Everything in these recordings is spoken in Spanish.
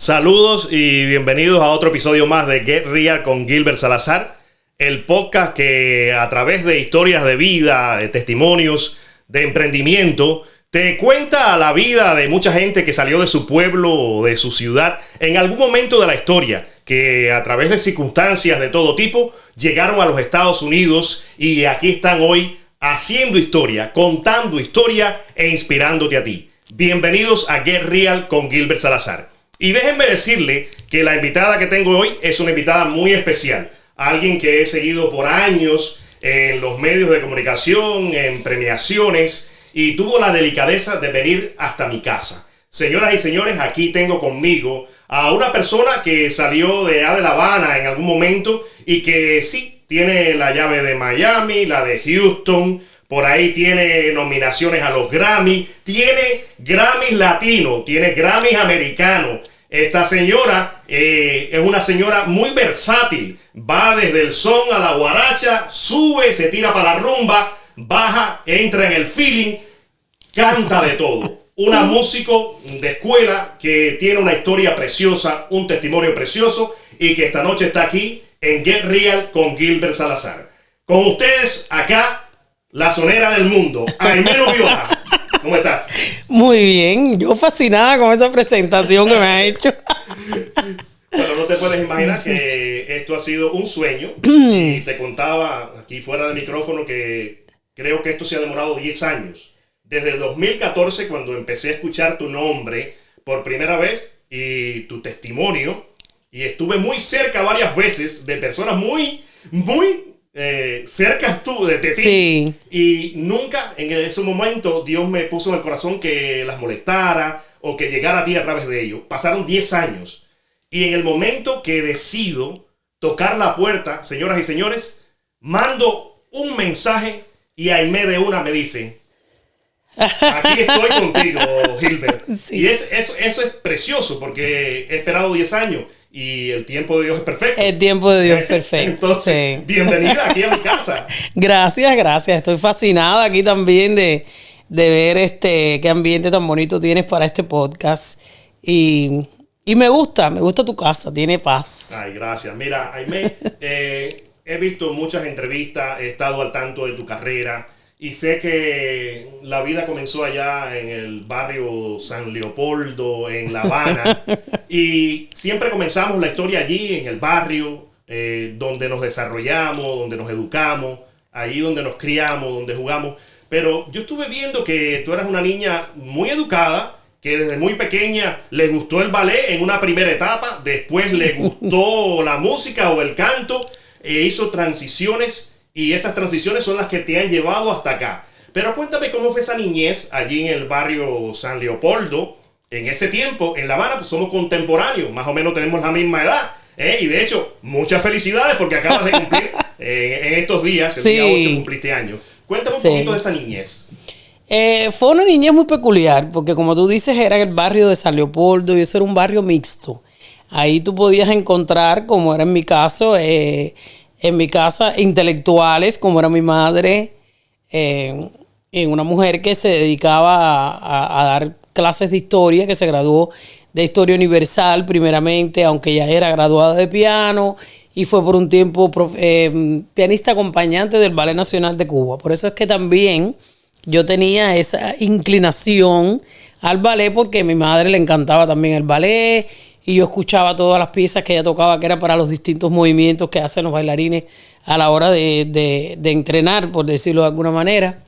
Saludos y bienvenidos a otro episodio más de Get Real con Gilbert Salazar, el podcast que a través de historias de vida, de testimonios, de emprendimiento, te cuenta la vida de mucha gente que salió de su pueblo o de su ciudad en algún momento de la historia, que a través de circunstancias de todo tipo llegaron a los Estados Unidos y aquí están hoy haciendo historia, contando historia e inspirándote a ti. Bienvenidos a Get Real con Gilbert Salazar. Y déjenme decirle que la invitada que tengo hoy es una invitada muy especial. Alguien que he seguido por años en los medios de comunicación, en premiaciones, y tuvo la delicadeza de venir hasta mi casa. Señoras y señores, aquí tengo conmigo a una persona que salió de La Habana en algún momento y que sí, tiene la llave de Miami, la de Houston. Por ahí tiene nominaciones a los Grammy, tiene Grammys latinos, tiene Grammys americanos. Esta señora es una señora muy versátil. Va desde el son a la guaracha, sube, se tira para la rumba, baja, entra en el feeling, canta de todo. Una músico de escuela que tiene una historia preciosa, un testimonio precioso y que esta noche está aquí en Get Real con Gilbert Salazar. Con ustedes acá, la sonera del mundo, Aimee Nubiola. ¿Cómo estás? Muy bien, yo fascinada con esa presentación que me ha hecho. Bueno, no te puedes imaginar que esto ha sido un sueño. Y te contaba aquí fuera del micrófono que creo que esto se ha demorado 10 años. Desde el 2014, cuando empecé a escuchar tu nombre por primera vez y tu testimonio, y estuve muy cerca varias veces de personas muy cerca tú de ti. Sí. Y nunca en ese momento Dios me puso en el corazón que las molestara o que llegara a ti a través de ello. Pasaron 10 años. Y en el momento que decido tocar la puerta, señoras y señores, mando un mensaje y Aimee de una me dice: aquí estoy contigo, Gilbert. Sí. Y eso es precioso porque he esperado 10 años. Y el tiempo de Dios es perfecto. El tiempo de Dios es perfecto. Entonces, sí. Bienvenida aquí a mi casa. Gracias. Estoy fascinada aquí también de ver qué ambiente tan bonito tienes para este podcast. Y me gusta tu casa, tiene paz. Ay, gracias. Mira, Aimee, he visto muchas entrevistas, he estado al tanto de tu carrera. Y sé que la vida comenzó allá en el barrio San Leopoldo, en La Habana. Y siempre comenzamos la historia allí, en el barrio, donde nos desarrollamos, donde nos educamos, ahí donde nos criamos, donde jugamos. Pero yo estuve viendo que tú eras una niña muy educada, que desde muy pequeña le gustó el ballet en una primera etapa, después le gustó la música o el canto, e hizo transiciones. Y esas transiciones son las que te han llevado hasta acá. Pero cuéntame cómo fue esa niñez allí en el barrio San Leopoldo. En ese tiempo, en La Habana, pues somos contemporáneos. Más o menos tenemos la misma edad. Y de hecho, muchas felicidades porque acabas de cumplir en estos días, el día 8 cumpliste años. Cuéntame un poquito de esa niñez. Fue una niñez muy peculiar porque, como tú dices, era en el barrio de San Leopoldo y eso era un barrio mixto. Ahí tú podías encontrar, como era en mi caso, en mi casa, intelectuales, como era mi madre, una mujer que se dedicaba a dar clases de historia, que se graduó de Historia Universal primeramente, aunque ya era graduada de piano, y fue por un tiempo pianista acompañante del Ballet Nacional de Cuba. Por eso es que también yo tenía esa inclinación al ballet, porque a mi madre le encantaba también el ballet, y yo escuchaba todas las piezas que ella tocaba, que eran para los distintos movimientos que hacen los bailarines a la hora de entrenar, por decirlo de alguna manera.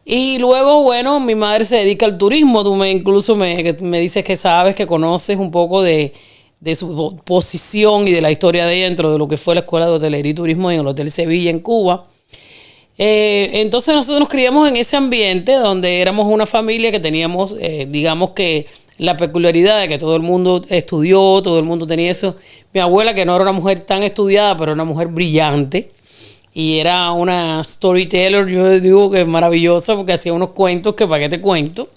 Y luego, bueno, mi madre se dedica al turismo. Tú incluso me dices que sabes, que conoces un poco de su posición y de la historia de ella dentro de lo que fue la Escuela de Hotelería y Turismo en el Hotel Sevilla en Cuba. Entonces nosotros nos criamos en ese ambiente donde éramos una familia que teníamos, digamos que, la peculiaridad de que todo el mundo estudió, todo el mundo tenía eso. Mi abuela, que no era una mujer tan estudiada, pero era una mujer brillante. Y era una storyteller, yo digo que es maravillosa, porque hacía unos cuentos que para qué te cuento.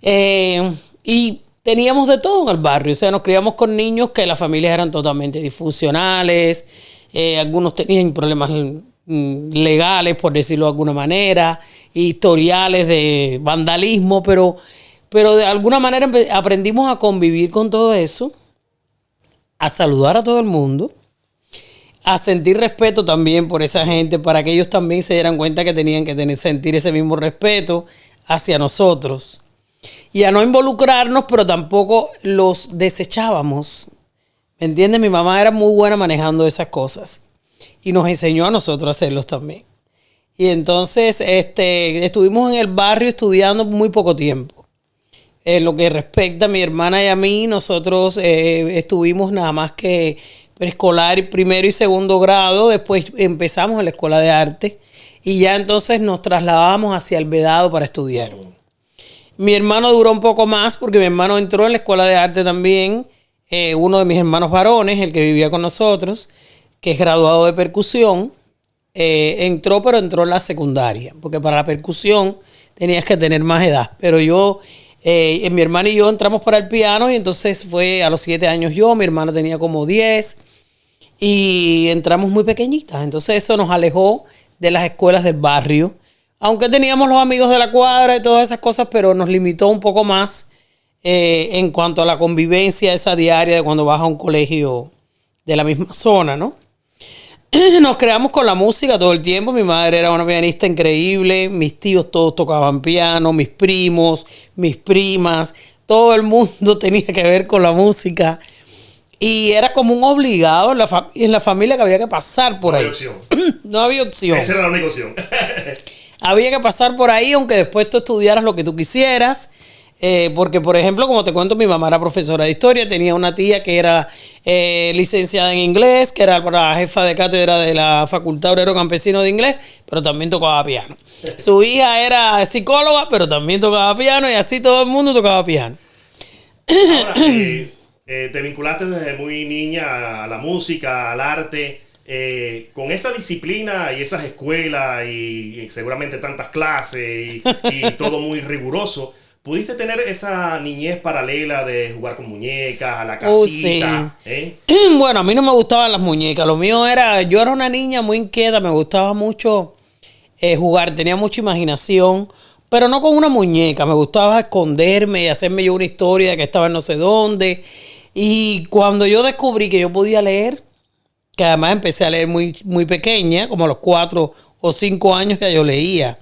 Y teníamos de todo en el barrio. O sea, nos criamos con niños que las familias eran totalmente disfuncionales. Algunos tenían problemas legales, por decirlo de alguna manera. Historiales de vandalismo, pero Pero de alguna manera aprendimos a convivir con todo eso, a saludar a todo el mundo, a sentir respeto también por esa gente, para que ellos también se dieran cuenta que tenían que sentir ese mismo respeto hacia nosotros. Y a no involucrarnos, pero tampoco los desechábamos. ¿Me entiendes? Mi mamá era muy buena manejando esas cosas. Y nos enseñó a nosotros a hacerlos también. Y entonces estuvimos en el barrio estudiando muy poco tiempo. En lo que respecta a mi hermana y a mí, nosotros estuvimos nada más que preescolar, primero y segundo grado. Después empezamos en la escuela de arte. Y ya entonces nos trasladábamos hacia el Vedado para estudiar. Mi hermano duró un poco más porque mi hermano entró en la escuela de arte también. Uno de mis hermanos varones, el que vivía con nosotros, que es graduado de percusión, entró en la secundaria, porque para la percusión tenías que tener más edad. Pero mi hermana y yo entramos para el piano, y entonces fue a los 7 años yo, mi hermana tenía como 10, y entramos muy pequeñitas. Entonces eso nos alejó de las escuelas del barrio, aunque teníamos los amigos de la cuadra y todas esas cosas, pero nos limitó un poco más en cuanto a la convivencia esa diaria de cuando vas a un colegio de la misma zona, ¿no? Nos creamos con la música todo el tiempo. Mi madre era una pianista increíble, mis tíos todos tocaban piano, mis primos, mis primas, todo el mundo tenía que ver con la música. Y era como un obligado en la familia, que había que pasar por ahí. No había opción. No había opción. Esa era la única opción. Había que pasar por ahí, aunque después tú estudiaras lo que tú quisieras. Porque, por ejemplo, como te cuento, mi mamá era profesora de historia, tenía una tía que era licenciada en inglés, que era la jefa de cátedra de la Facultad Obrero Campesino de Inglés, pero también tocaba piano. Su hija era psicóloga, pero también tocaba piano, y así todo el mundo tocaba piano. Ahora, te vinculaste desde muy niña a la música, al arte. Con esa disciplina y esas escuelas y seguramente tantas clases y todo muy riguroso, ¿pudiste tener esa niñez paralela de jugar con muñecas, a la casita? Sí. Bueno, a mí no me gustaban las muñecas. Lo mío yo era una niña muy inquieta, me gustaba mucho jugar, tenía mucha imaginación, pero no con una muñeca. Me gustaba esconderme y hacerme yo una historia de que estaba en no sé dónde. Y cuando yo descubrí que yo podía leer, que además empecé a leer muy, muy pequeña, como a los 4 o 5 años ya yo leía.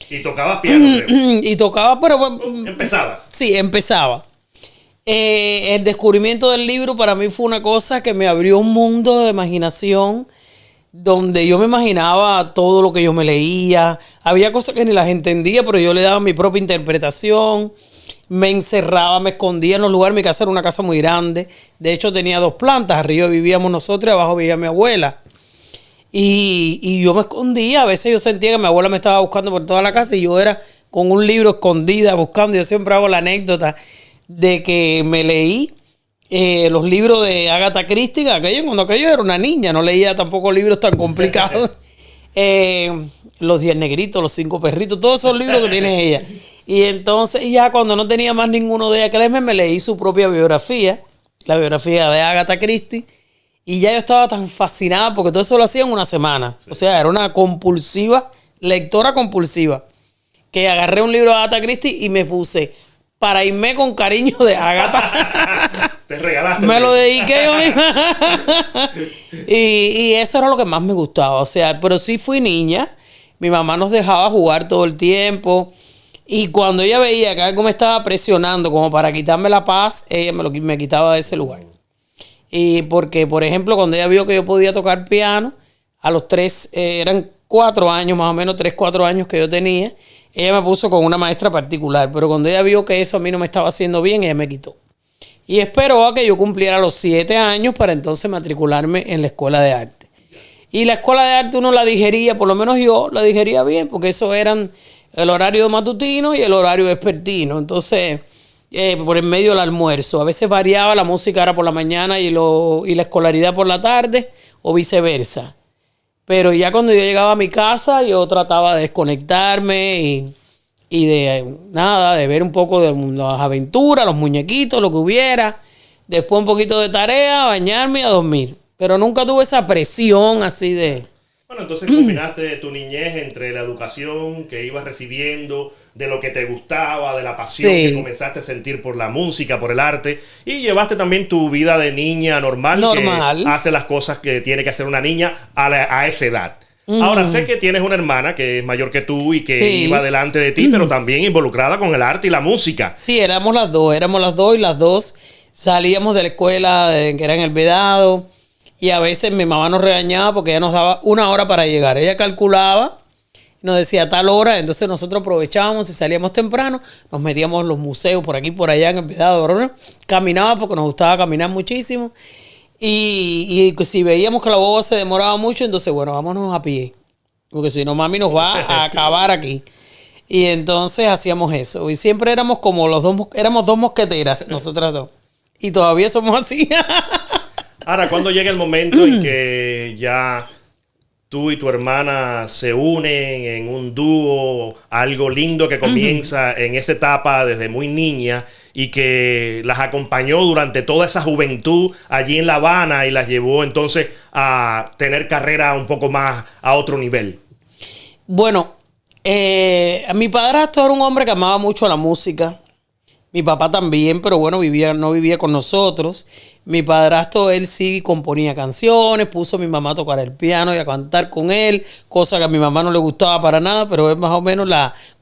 Y tocabas piano, creo. Y tocaba, pero... ¿Empezabas? Sí, empezaba. El descubrimiento del libro para mí fue una cosa que me abrió un mundo de imaginación, donde yo me imaginaba todo lo que yo me leía. Había cosas que ni las entendía, pero yo le daba mi propia interpretación. Me encerraba, me escondía en los lugares. Mi casa era una casa muy grande. De hecho, tenía 2 plantas. Arriba vivíamos nosotros y abajo vivía mi abuela. Y yo me escondía. A veces yo sentía que mi abuela me estaba buscando por toda la casa y yo era con un libro escondida buscando. Yo siempre hago la anécdota de que me leí los libros de Agatha Christie, cuando aquello era una niña. No leía tampoco libros tan complicados. Los 10 negritos, los 5 perritos, todos esos libros que tiene ella. Y entonces ya cuando no tenía más ninguno de ella que leerme, me leí su propia biografía, la biografía de Agatha Christie, y ya yo estaba tan fascinada porque todo eso lo hacía en una semana. Sí. O sea, era una lectora compulsiva, que agarré un libro de Agatha Christie y me puse para irme con cariño de Agatha. Te regalaste. Me lo dediqué yo misma. y eso era lo que más me gustaba. O sea, pero sí fui niña. Mi mamá nos dejaba jugar todo el tiempo. Y cuando ella veía que algo me estaba presionando como para quitarme la paz, ella me quitaba de ese lugar. Y porque, por ejemplo, cuando ella vio que yo podía tocar piano, a los 3, eran 4 años, más o menos 3, 4 años que yo tenía, ella me puso con una maestra particular. Pero cuando ella vio que eso a mí no me estaba haciendo bien, ella me quitó. Y esperó a que yo cumpliera los 7 años para entonces matricularme en la escuela de arte. Y la escuela de arte uno la digería, por lo menos yo la digería bien, porque eso eran el horario matutino y el horario vespertino. Entonces, por el medio del almuerzo. A veces variaba, la música era por la mañana y la escolaridad por la tarde, o viceversa. Pero ya cuando yo llegaba a mi casa, yo trataba de desconectarme y de ver un poco de las aventuras, los muñequitos, lo que hubiera. Después un poquito de tarea, bañarme y a dormir. Pero nunca tuve esa presión así de... Bueno, entonces combinaste tu niñez entre la educación que ibas recibiendo de lo que te gustaba, de la pasión Sí. que comenzaste a sentir por la música, por el arte, y llevaste también tu vida de niña normal, Normal. que hace las cosas que tiene que hacer una niña a esa edad. Ahora sé que tienes una hermana que es mayor que tú y que Sí. iba delante de ti, pero también involucrada con el arte y la música. Sí, éramos las dos y las dos salíamos de la escuela que era en el Vedado, y a veces mi mamá nos regañaba porque ella nos daba una hora para llegar. Ella calculaba, nos decía tal hora, entonces nosotros aprovechábamos y salíamos temprano, nos metíamos en los museos por aquí por allá en el Vedado, ¿verdad? Caminaba porque nos gustaba caminar muchísimo. Y si veíamos que la boba se demoraba mucho, entonces, bueno, vámonos a pie. Porque si no, mami nos va a acabar aquí. Y entonces hacíamos eso. Y siempre éramos como éramos dos mosqueteras, nosotras dos. Y todavía somos así. Ahora, ¿cuándo llega el momento en que ya tú y tu hermana se unen en un dúo, algo lindo que comienza en esa etapa desde muy niña y que las acompañó durante toda esa juventud allí en La Habana y las llevó entonces a tener carrera un poco más a otro nivel? Bueno, mi padrastro era un hombre que amaba mucho la música. Mi papá también, pero bueno, no vivía con nosotros. Mi padrastro, él sí componía canciones, puso a mi mamá a tocar el piano y a cantar con él, cosa que a mi mamá no le gustaba para nada, pero él más o menos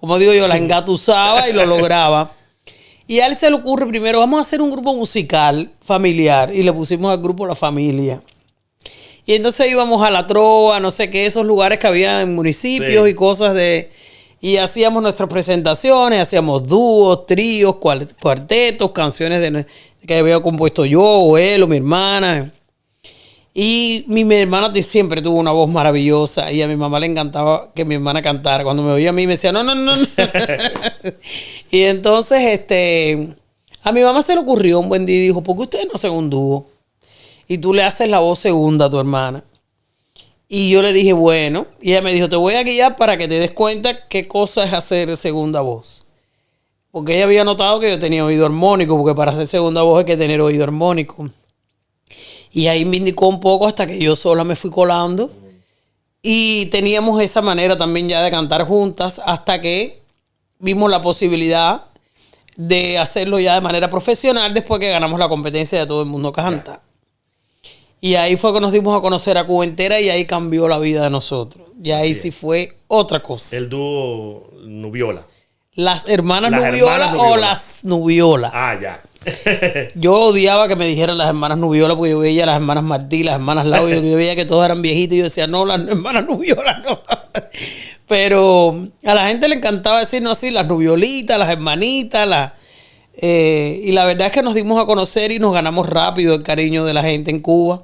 como digo yo, la engatusaba y lo lograba. Y a él se le ocurre primero, vamos a hacer un grupo musical familiar, y le pusimos al grupo La Familia. Y entonces íbamos a La Trova, no sé qué, esos lugares que había en municipios Sí. y cosas y hacíamos nuestras presentaciones, hacíamos dúos, tríos, cuartetos, canciones que había compuesto yo, o él, o mi hermana. Y mi hermana siempre tuvo una voz maravillosa, y a mi mamá le encantaba que mi hermana cantara. Cuando me oía a mí me decía, no, no, no, no. Y entonces, a mi mamá se le ocurrió un buen día y dijo, ¿por qué ustedes no hacen un dúo? Y tú le haces la voz segunda a tu hermana. Y yo le dije, bueno. Y ella me dijo, te voy a guiar para que te des cuenta qué cosa es hacer segunda voz. Porque ella había notado que yo tenía oído armónico, porque para hacer segunda voz hay que tener oído armónico. Y ahí me indicó un poco hasta que yo sola me fui colando. Y teníamos esa manera también ya de cantar juntas hasta que vimos la posibilidad de hacerlo ya de manera profesional después que ganamos la competencia de Todo el Mundo Canta. Y ahí fue que nos dimos a conocer a Cuba entera, y ahí cambió la vida de nosotros. Y ahí Así sí es. fue otra cosa. El dúo Nubiola. Las hermanas Las Nubiola hermanas o Nubiola. las Nubiola. Ah, ya. Yo odiaba que me dijeran las hermanas Nubiola porque yo veía las hermanas Martí, las hermanas Lau, y yo veía que todos eran viejitos y yo decía, no, las hermanas Nubiola no. Pero a la gente le encantaba decirnos así, las Nubiolitas, las hermanitas, y la verdad es que nos dimos a conocer y nos ganamos rápido el cariño de la gente en Cuba,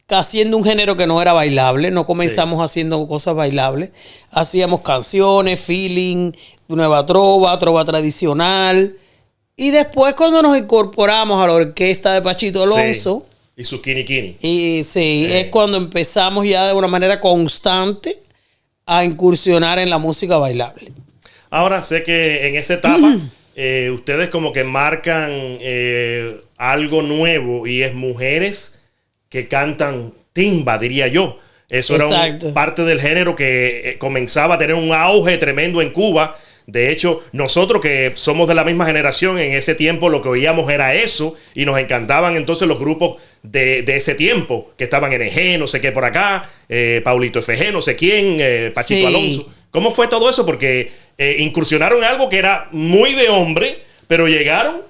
haciendo un género que no era bailable. No comenzamos haciendo cosas bailables. Hacíamos canciones, feeling, nueva trova tradicional. Y después, cuando nos incorporamos a la orquesta de Pachito Alonso, Sí. Y su Kini Kini. y sí, es cuando empezamos ya de una manera constante a incursionar en la música bailable. Ahora sé que en esa etapa ustedes como que marcan algo nuevo, y es mujeres que cantan timba, diría yo. Eso Exacto. era parte del género que comenzaba a tener un auge tremendo en Cuba. De hecho, nosotros que somos de la misma generación, en ese tiempo lo que oíamos era eso, y nos encantaban entonces los grupos de ese tiempo, que estaban NG, no sé qué por acá, Paulito FG, no sé quién, Pachito Sí. Alonso. ¿Cómo fue todo eso? Porque incursionaron en algo que era muy de hombre, pero llegaron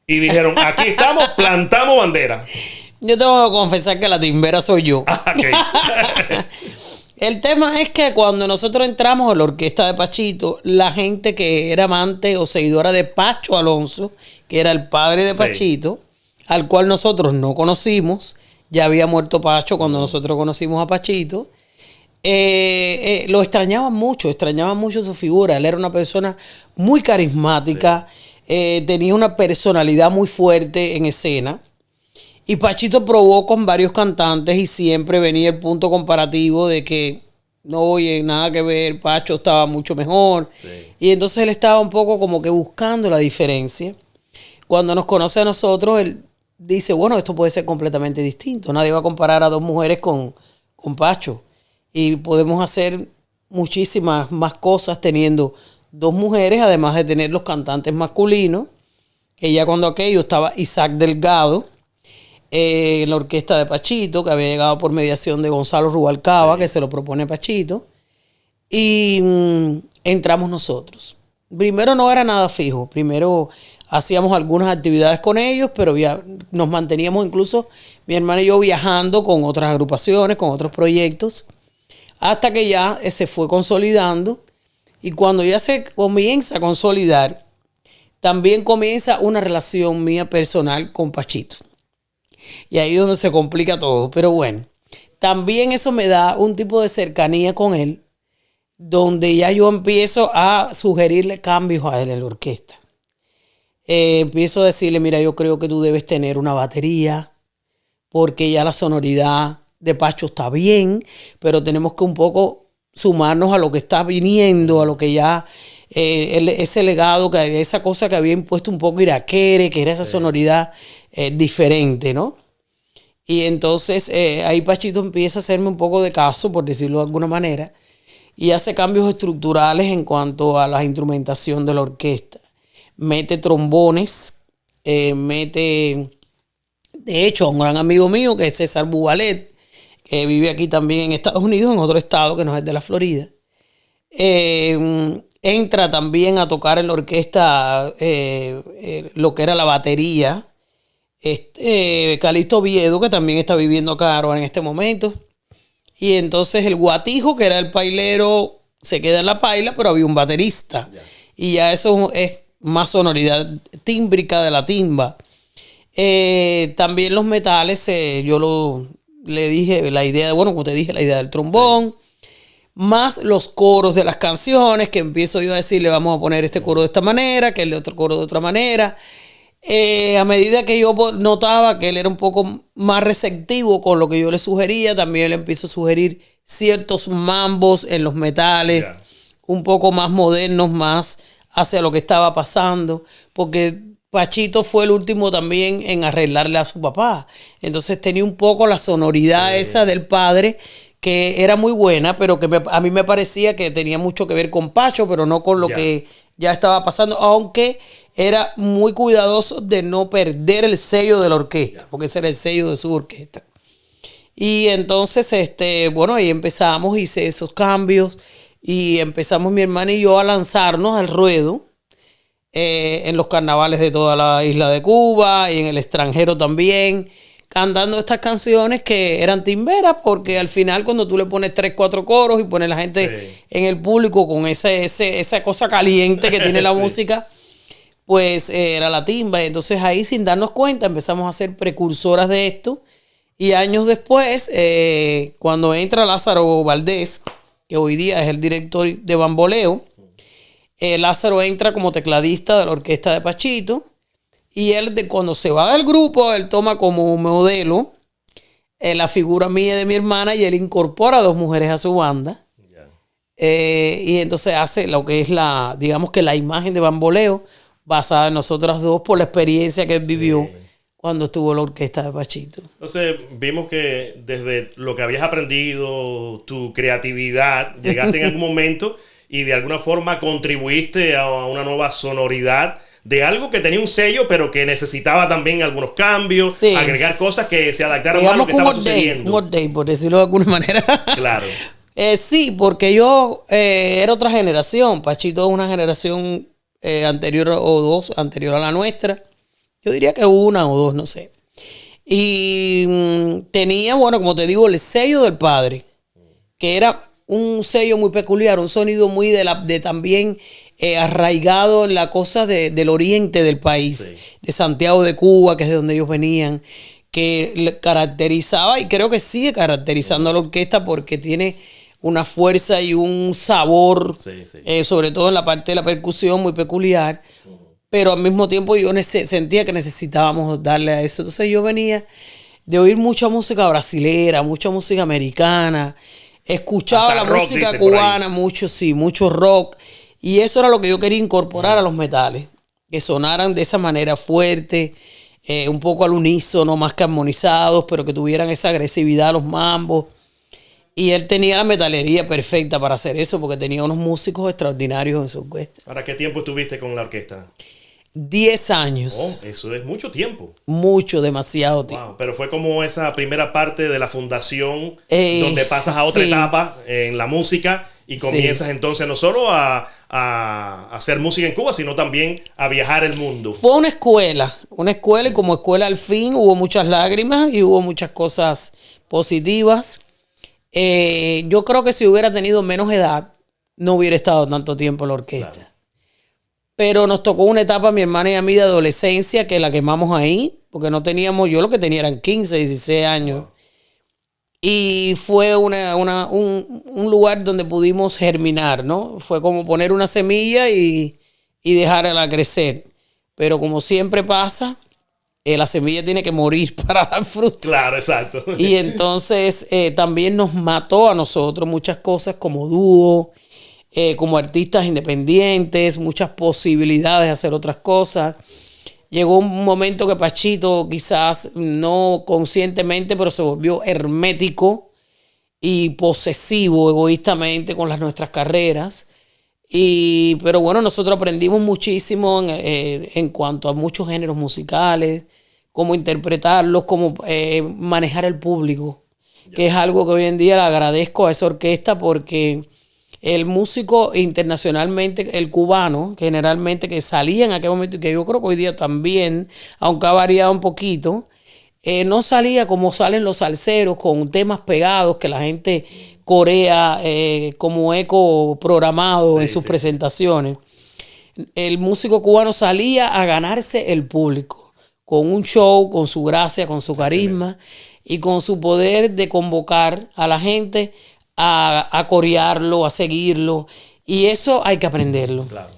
y dijeron, aquí estamos, plantamos bandera. Yo tengo que confesar que la timbera soy yo. Ah, ok. El tema es que cuando nosotros entramos a la orquesta de Pachito, la gente que era amante o seguidora de Pacho Alonso, que era el padre de Sí. Pachito, al cual nosotros no conocimos, ya había muerto Pacho cuando nosotros conocimos a Pachito, lo extrañaban mucho su figura. Él era una persona muy carismática, tenía una personalidad muy fuerte en escena. Y Pachito probó con varios cantantes y siempre venía el punto comparativo de que no, oye, nada que ver, Pacho estaba mucho mejor. Sí. Y entonces él estaba un poco como que buscando la diferencia. Cuando nos conoce a nosotros, él dice, bueno, esto puede ser completamente distinto. Nadie va a comparar a dos mujeres con Pacho. Y podemos hacer muchísimas más cosas teniendo 2 mujeres, además de tener los cantantes masculinos, que ya cuando aquello estaba Isaac Delgado, en la orquesta de Pachito, que había llegado por mediación de Gonzalo Rubalcaba, que se lo propone Pachito, y entramos nosotros. Primero no era nada fijo, primero hacíamos algunas actividades con ellos, pero ya nos manteníamos incluso mi hermana y yo viajando con otras agrupaciones, con otros proyectos, hasta que ya se fue consolidando. Y cuando ya se comienza a consolidar, también comienza una relación mía personal con Pachito. Y ahí es donde se complica todo. Pero bueno, también eso me da un tipo de cercanía con él, donde ya yo empiezo a sugerirle cambios a él en la orquesta. Empiezo a decirle, mira, yo creo que tú debes tener una batería, porque ya la sonoridad de Pacho está bien, pero tenemos que un poco sumarnos a lo que está viniendo, a lo que ya, ese legado, esa cosa que había impuesto un poco Iraquere, que era esa sonoridad diferente, ¿no? Y entonces ahí Pachito empieza a hacerme un poco de caso, por decirlo de alguna manera, y hace cambios estructurales en cuanto a la instrumentación de la orquesta. Mete trombones, de hecho, a un gran amigo mío que es César Bubalet, que vive aquí también en Estados Unidos, en otro estado que no es de la Florida. Entra también a tocar en la orquesta lo que era la batería. Calixto Oviedo, que también está viviendo acá ahora en este momento. Y entonces el Guatijo, que era el pailero, se queda en la paila, pero había un baterista. Yeah. Y ya eso es más sonoridad tímbrica de la timba. También los metales, le dije la idea, bueno, como te dije, la idea del trombón, más los coros de las canciones, que empiezo yo a decirle, vamos a poner este coro de esta manera, que el otro coro de otra manera. A medida que yo notaba que él era un poco más receptivo con lo que yo le sugería, también le empiezo a sugerir ciertos mambos en los metales, un poco más modernos, más hacia lo que estaba pasando, porque Pachito fue el último también en arreglarle a su papá. Entonces tenía un poco la sonoridad esa del padre, que era muy buena, pero que a mí me parecía que tenía mucho que ver con Pacho, pero no con lo que ya estaba pasando, aunque era muy cuidadoso de no perder el sello de la orquesta, porque ese era el sello de su orquesta. Y entonces, bueno, ahí empezamos, hice esos cambios y empezamos mi hermana y yo a lanzarnos al ruedo en los carnavales de toda la isla de Cuba y en el extranjero también, cantando estas canciones que eran timberas, porque al final cuando tú le pones 3, 4 coros y pones la gente en el público con esa cosa caliente que tiene la música, pues era la timba. Y entonces ahí, sin darnos cuenta, empezamos a ser precursoras de esto. Y años después, cuando entra Lázaro Valdés, que hoy día es el director de Bamboleo, Lázaro entra como tecladista de la orquesta de Pachito. Y él, cuando se va del grupo, él toma como modelo la figura mía de mi hermana y él incorpora 2 mujeres a su banda. Y entonces hace lo que es digamos que la imagen de Bamboleo, basada en nosotras dos por la experiencia que él vivió cuando estuvo en la orquesta de Pachito. Entonces vimos que desde lo que habías aprendido, tu creatividad, llegaste en algún momento y de alguna forma contribuiste a una nueva sonoridad de algo que tenía un sello, pero que necesitaba también algunos cambios, agregar cosas que se adaptaran a lo que estaba sucediendo. Un update, por decirlo de alguna manera. Claro. Sí, porque yo era otra generación. Pachito es una generación anterior o 2, anterior a la nuestra. Yo diría que 1 o 2, no sé. Y tenía, bueno, como te digo, el sello del padre, que era un sello muy peculiar, un sonido muy de también arraigado en la cosa del oriente del país, de Santiago de Cuba, que es de donde ellos venían, que le caracterizaba y creo que sigue caracterizando a la orquesta porque tiene una fuerza y un sabor, sobre todo en la parte de la percusión, muy peculiar. Pero al mismo tiempo yo sentía que necesitábamos darle a eso. Entonces yo venía de oír mucha música brasilera, mucha música americana, escuchaba la música cubana, mucho rock. Y eso era lo que yo quería incorporar a los metales, que sonaran de esa manera fuerte, un poco al unísono, más que armonizados, pero que tuvieran esa agresividad, los mambos. Y él tenía la metalería perfecta para hacer eso porque tenía unos músicos extraordinarios en su orquesta. ¿Para qué tiempo estuviste con la orquesta? 10 años. Oh, eso es mucho tiempo. Mucho, demasiado tiempo. Wow, pero fue como esa primera parte de la fundación donde pasas a otra etapa en la música y comienzas entonces no solo a hacer música en Cuba, sino también a viajar el mundo. Fue una escuela y como escuela al fin hubo muchas lágrimas y hubo muchas cosas positivas. Yo creo que si hubiera tenido menos edad, no hubiera estado tanto tiempo en la orquesta. Claro. Pero nos tocó una etapa, mi hermana y a mí, de adolescencia, que la quemamos ahí, porque no teníamos, yo lo que tenía eran 15, 16 años. Wow. Y fue un lugar donde pudimos germinar, ¿no? Fue como poner una semilla y dejarla crecer. Pero como siempre pasa, la semilla tiene que morir para dar fruto. Claro, exacto. Y entonces también nos mató a nosotros muchas cosas como dúo, como artistas independientes, muchas posibilidades de hacer otras cosas. Llegó un momento que Pachito, quizás no conscientemente, pero se volvió hermético y posesivo egoístamente con nuestras carreras. Pero bueno, nosotros aprendimos muchísimo en cuanto a muchos géneros musicales, cómo interpretarlos, cómo manejar el público, que es algo que hoy en día le agradezco a esa orquesta porque el músico internacionalmente, el cubano, generalmente que salía en aquel momento y que yo creo que hoy día también, aunque ha variado un poquito, no salía como salen los salseros con temas pegados que la gente corea como eco programado en sus presentaciones. El músico cubano salía a ganarse el público con un show, con su gracia, con su carisma y con su poder de convocar a la gente a corearlo, a seguirlo. Y eso hay que aprenderlo. Claro.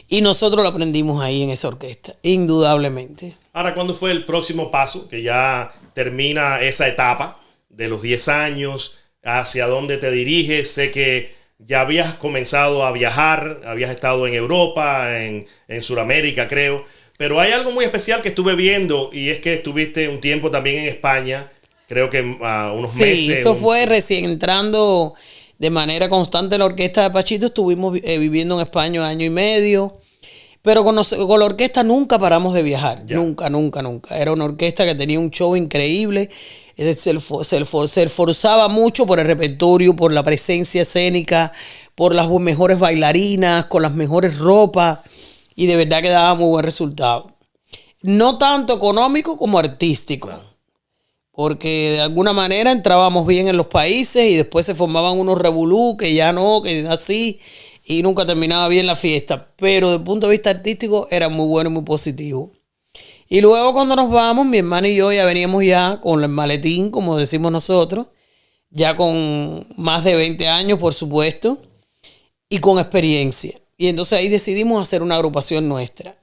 Y nosotros lo aprendimos ahí en esa orquesta, indudablemente. Ahora, ¿cuándo fue el próximo paso? Que ya termina esa etapa de los 10 años. ¿Hacia dónde te diriges? Sé que ya habías comenzado a viajar, habías estado en Europa, en Sudamérica, creo. Pero hay algo muy especial que estuve viendo y es que estuviste un tiempo también en España. Creo que unos meses. Sí, eso fue recién entrando de manera constante en la orquesta de Pachito. Estuvimos viviendo en España 1 año y medio. Pero con la orquesta nunca paramos de viajar. Ya. Nunca. Era una orquesta que tenía un show increíble. Se esforzaba mucho por el repertorio, por la presencia escénica, por las mejores bailarinas, con las mejores ropas. Y de verdad que daba muy buen resultado. No tanto económico como artístico. Claro. Porque de alguna manera entrábamos bien en los países y después se formaban unos revolú que ya no, que así, y nunca terminaba bien la fiesta. Pero desde el punto de vista artístico era muy bueno y muy positivo. Y luego cuando nos vamos, mi hermana y yo ya veníamos ya con el maletín, como decimos nosotros, ya con más de 20 años, por supuesto, y con experiencia. Y entonces ahí decidimos hacer una agrupación nuestra.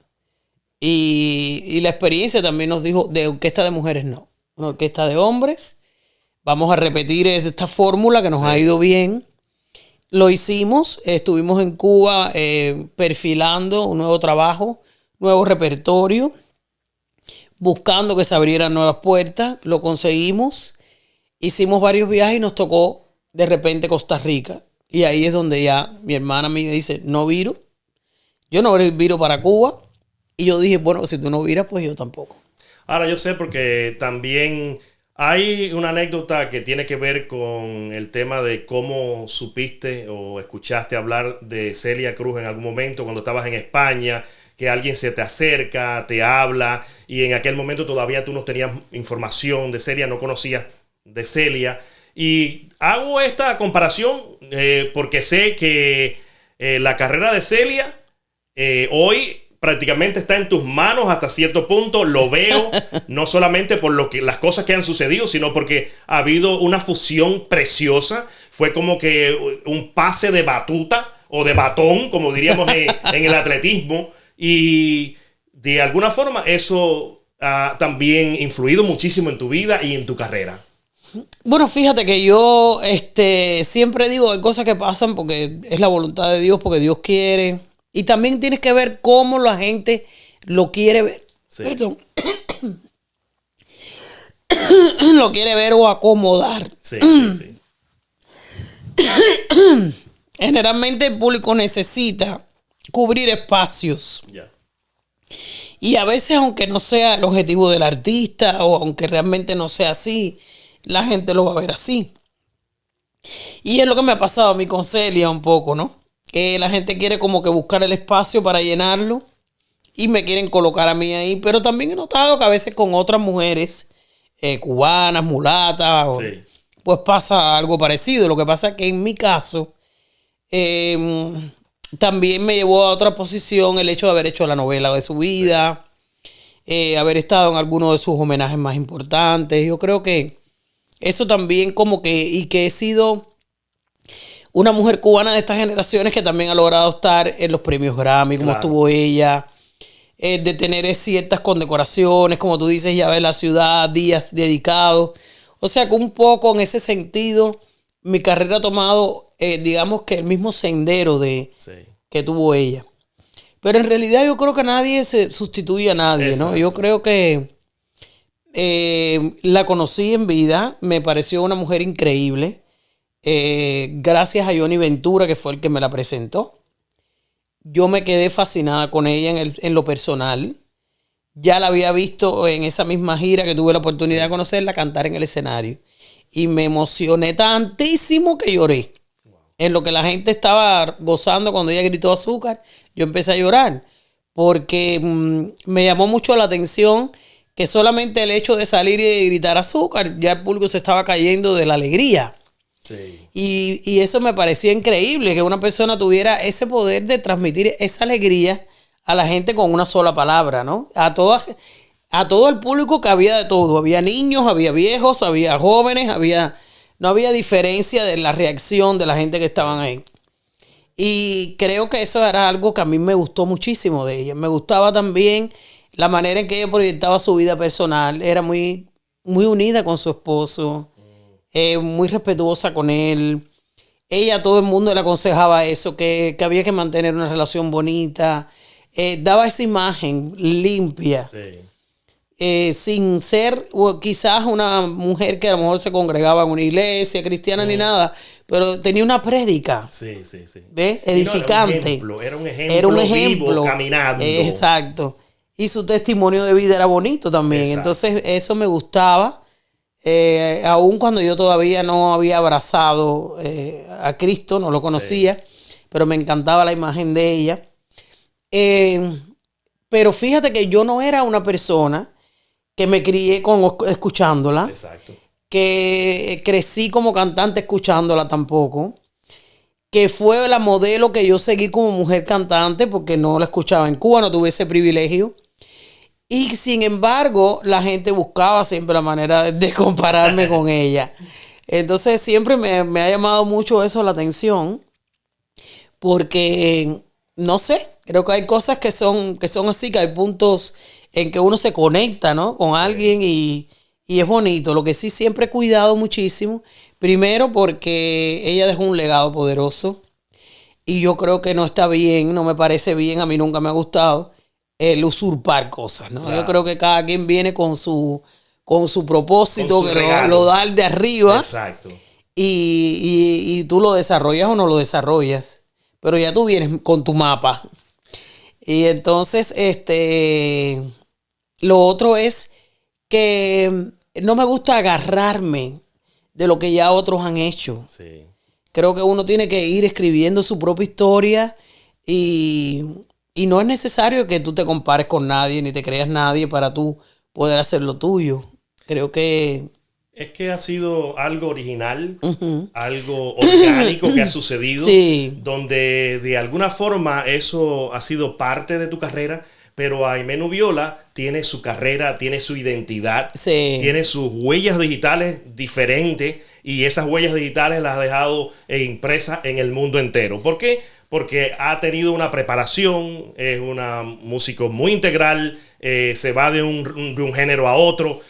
Y la experiencia también nos dijo, de orquesta de mujeres no. Una orquesta de hombres. Vamos a repetir esta fórmula que nos ha ido bien. Lo hicimos. Estuvimos en Cuba perfilando un nuevo trabajo, nuevo repertorio, buscando que se abrieran nuevas puertas. Lo conseguimos. Hicimos varios viajes y nos tocó de repente Costa Rica. Y ahí es donde ya mi hermana me dice, no viro. Yo no viro para Cuba. Y yo dije, bueno, si tú no viras, pues yo tampoco. Ahora yo sé porque también hay una anécdota que tiene que ver con el tema de cómo supiste o escuchaste hablar de Celia Cruz en algún momento cuando estabas en España, que alguien se te acerca, te habla y en aquel momento todavía tú no tenías información de Celia, no conocías de Celia. Y hago esta comparación porque sé que la carrera de Celia hoy prácticamente está en tus manos hasta cierto punto. Lo veo no solamente por las cosas que han sucedido, sino porque ha habido una fusión preciosa. Fue como que un pase de batuta o de batón, como diríamos en el atletismo. Y de alguna forma eso ha también influido muchísimo en tu vida y en tu carrera. Bueno, fíjate que yo siempre digo, hay cosas que pasan porque es la voluntad de Dios, porque Dios quiere. Y también tienes que ver cómo la gente lo quiere ver. Sí. Perdón. Lo quiere ver o acomodar. Sí. Generalmente el público necesita cubrir espacios. Ya. Y a veces, aunque no sea el objetivo del artista o aunque realmente no sea así, la gente lo va a ver así. Y es lo que me ha pasado a mí con Celia un poco, ¿no? Que la gente quiere como que buscar el espacio para llenarlo y me quieren colocar a mí ahí. Pero también he notado que a veces con otras mujeres cubanas, mulatas, Sí. pues pasa algo parecido. Lo que pasa es que en mi caso también me llevó a otra posición el hecho de haber hecho la novela de su vida, haber estado en alguno de sus homenajes más importantes. Yo creo que eso también como que, y que he sido una mujer cubana de estas generaciones que también ha logrado estar en los premios Grammy, como Claro. estuvo ella, de tener ciertas condecoraciones, como tú dices, ya ver la ciudad, días dedicados. O sea que un poco en ese sentido, mi carrera ha tomado, digamos que el mismo sendero Sí. que tuvo ella. Pero en realidad yo creo que nadie se sustituye a nadie, Exacto. ¿no? Yo creo que la conocí en vida, me pareció una mujer increíble. Gracias a Johnny Ventura, que fue el que me la presentó. Yo me quedé fascinada con ella en lo personal. Ya la había visto en esa misma gira que tuve la oportunidad de conocerla, cantar en el escenario. Y me emocioné tantísimo que lloré. En lo que la gente estaba gozando cuando ella gritó azúcar, yo empecé a llorar. Porque me llamó mucho la atención que solamente el hecho de salir y de gritar azúcar, ya el público se estaba cayendo de la alegría. Sí. Y eso me parecía increíble, que una persona tuviera ese poder de transmitir esa alegría a la gente con una sola palabra, ¿no? A todo el público, que había de todo. Había niños, había viejos, había jóvenes, no había diferencia de la reacción de la gente que estaban ahí. Y creo que eso era algo que a mí me gustó muchísimo de ella. Me gustaba también la manera en que ella proyectaba su vida personal. Era muy, muy unida con su esposo. Muy respetuosa con él. Ella, a todo el mundo le aconsejaba eso, que había que mantener una relación bonita. Daba esa imagen limpia, Sí. sin ser quizás una mujer que a lo mejor se congregaba en una iglesia cristiana ni nada, pero tenía una prédica, Sí, sí, sí. ¿ves? Y no, Edificante. era un ejemplo vivo, caminando. Exacto. Y su testimonio de vida era bonito también. Exacto. Entonces, eso me gustaba. Aún cuando yo todavía no había abrazado a Cristo, no lo conocía, pero me encantaba la imagen de ella. Pero fíjate que yo no era una persona que me crié escuchándola, Exacto. que crecí como cantante escuchándola tampoco, que fue la modelo que yo seguí como mujer cantante porque no la escuchaba en Cuba, no tuve ese privilegio. Y sin embargo, la gente buscaba siempre la manera de compararme con ella. Entonces siempre me ha llamado mucho eso la atención, porque no sé, creo que hay cosas que son así, que hay puntos en que uno se conecta, ¿no?, con alguien y es bonito. Lo que sí siempre he cuidado muchísimo, primero porque ella dejó un legado poderoso y yo creo que no está bien, no me parece bien, a mí nunca me ha gustado el usurpar cosas, ¿no? Claro. Yo creo que cada quien viene con su propósito, Con su que regalo. lo da el de arriba. Exacto. Y tú lo desarrollas o no lo desarrollas, pero ya tú vienes con tu mapa. Y entonces, lo otro es que no me gusta agarrarme de lo que ya otros han hecho. Sí. Creo que uno tiene que ir escribiendo su propia historia y no es necesario que tú te compares con nadie ni te creas nadie para tú poder hacer lo tuyo. Creo que Es que ha sido algo original, algo orgánico que ha sucedido, Sí. donde de alguna forma eso ha sido parte de tu carrera, pero Aimee Nubiola tiene su carrera, tiene su identidad, Sí. tiene sus huellas digitales diferentes y esas huellas digitales las ha dejado impresas en el mundo entero. ¿Por qué? Porque ha tenido una preparación, es una músico muy integral, se va de un género a otro,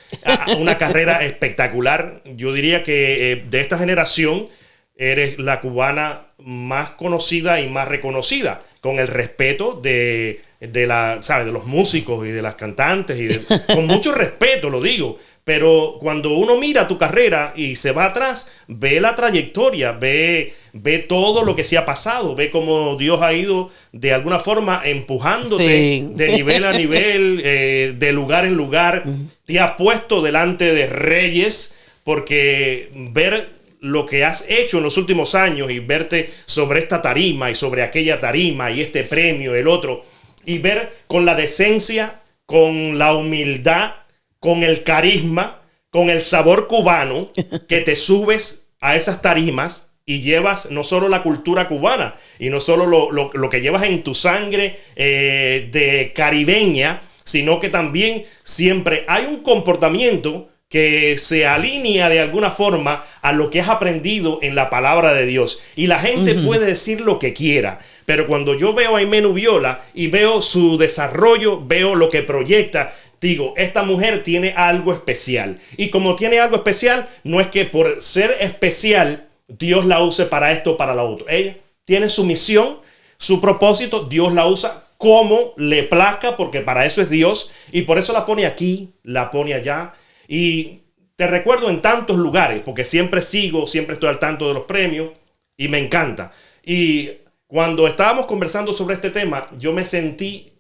una carrera espectacular. Yo diría que de esta generación eres la cubana más conocida y más reconocida. con el respeto ¿sabes? De los músicos y de las cantantes, con mucho respeto lo digo. Pero cuando uno mira tu carrera y se va atrás, ve la trayectoria, ve todo lo que se ha pasado, ve cómo Dios ha ido de alguna forma empujándote de nivel a nivel, de lugar en lugar. Te ha puesto delante de reyes, porque ver lo que has hecho en los últimos años y verte sobre esta tarima y sobre aquella tarima y este premio, el otro, y ver con la decencia, con la humildad, con el carisma, con el sabor cubano, que te subes a esas tarimas y llevas no solo la cultura cubana y no solo lo que llevas en tu sangre de caribeña, sino que también siempre hay un comportamiento que se alinea de alguna forma a lo que has aprendido en la palabra de Dios. Y la gente puede decir lo que quiera, pero cuando yo veo a Aimee Nubiola y veo su desarrollo, veo lo que proyecta, digo, esta mujer tiene algo especial. Y como tiene algo especial, no es que por ser especial Dios la use para esto o para lo otro. Ella tiene su misión, su propósito, Dios la usa como le plazca, porque para eso es Dios. Y por eso la pone aquí, la pone allá. Y te recuerdo en tantos lugares, porque siempre estoy al tanto de los premios y me encanta. Y cuando estábamos conversando sobre este tema, yo me sentí,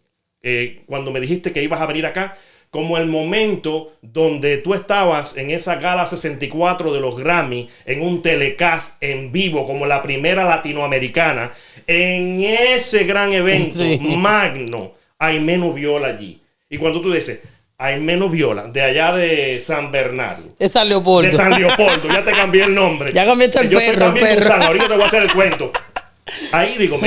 cuando me dijiste que ibas a venir acá, como el momento donde tú estabas en esa gala 64 de los Grammy, en un telecast en vivo, como la primera latinoamericana, en ese gran evento magno, Aimee Nubiola allí. Y cuando tú dices, Aimee Nubiola, de allá de San Bernardo. De San Leopoldo. De San Leopoldo, ya te cambié el nombre. Ya cambiaste el perro. Ahorita te voy a hacer el cuento. Ahí digo,